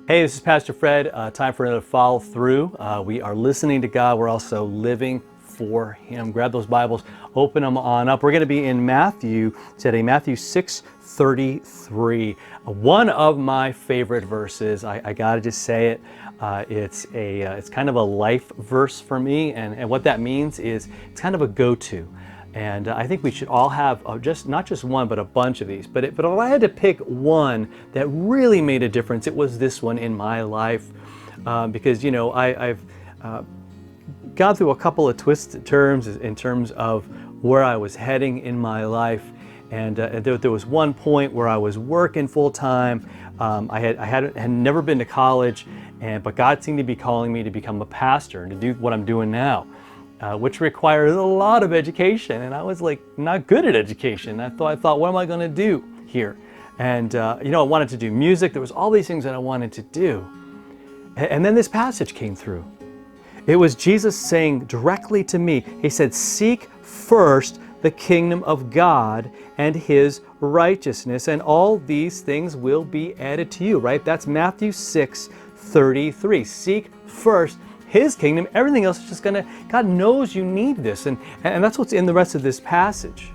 Hey, this is Pastor Fred. Time for another follow through. We are listening to God. We're also living for Him. Grab those Bibles, open them on up. We're going to be in Matthew today, Matthew 6:33. One of my favorite verses. I got to just say it. It's kind of a life verse for me, and what that means is it's kind of a go-to. And I think we should all have not just one, but a bunch of these. But if I had to pick one that really made a difference, it was this one in my life. Because, I've gone through a couple of twisted turns in terms of where I was heading in my life. And there was one point where I was working full time. I had never been to college, but God seemed to be calling me to become a pastor and to do what I'm doing now. Which requires a lot of education, and I was like not good at education. I thought, what am I going to do here? And I wanted to do music. There was all these things that I wanted to do, and then this passage came through. It was Jesus saying directly to me. He said, "Seek first the kingdom of God and His righteousness, and all these things will be added to you." Right? That's Matthew 6:33. Seek first His kingdom. Everything else is just God knows you need this. And that's what's in the rest of this passage.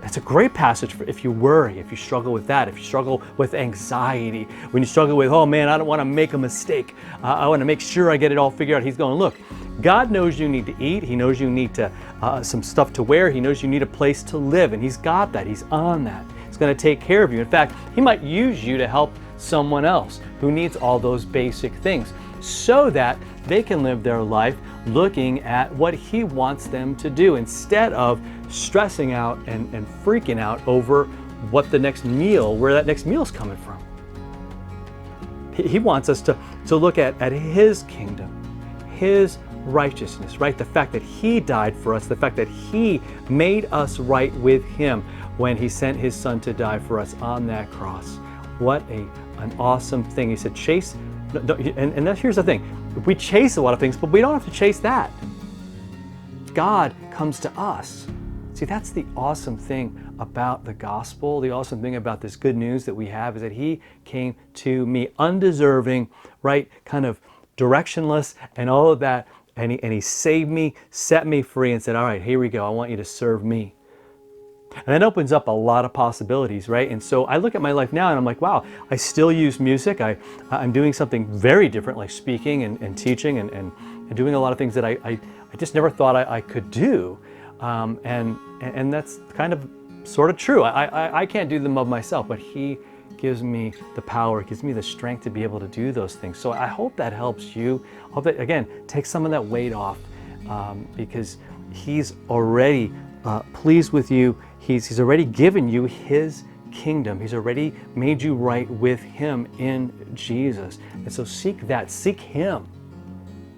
It's a great passage for if you worry, if you struggle with that, if you struggle with anxiety, when you struggle with, oh man, I don't want to make a mistake. I want to make sure I get it all figured out. He's going, look, God knows you need to eat. He knows you need some stuff to wear. He knows you need a place to live. And He's got that. He's on that. He's going to take care of you. In fact, He might use you to help someone else who needs all those basic things, so that they can live their life looking at what He wants them to do, instead of stressing out and freaking out over where that next meal is coming from. He wants us to look at His kingdom, His righteousness, right? The fact that He died for us, the fact that He made us right with Him when He sent His Son to die for us on that cross. What an awesome thing. He said, chase. And here's the thing, we chase a lot of things, but we don't have to chase that. God comes to us. See, that's the awesome thing about the gospel. The awesome thing about this good news that we have is that He came to me undeserving, right? Kind of directionless and all of that. And he saved me, set me free, and said, all right, here we go. I want you to serve me. And that opens up a lot of possibilities, right? And so I look at my life now and I'm like, wow, I still use music. I'm doing something very different, like speaking and teaching and doing a lot of things that I just never thought I could do. And that's kind of sort of true. I can't do them of myself, but He gives me the power, gives me the strength to be able to do those things. So I hope that helps you. I hope that, again, take some of that weight off, because He's already pleased with you. He's already given you His kingdom. He's already made you right with Him in Jesus. And so seek that. Seek Him.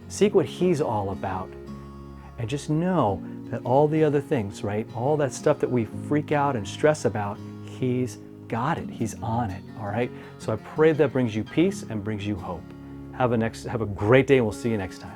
Seek what He's all about. And just know that all the other things, right? All that stuff that we freak out and stress about, He's got it. He's on it. All right? So I pray that brings you peace and brings you hope. Have a great day, and we'll see you next time.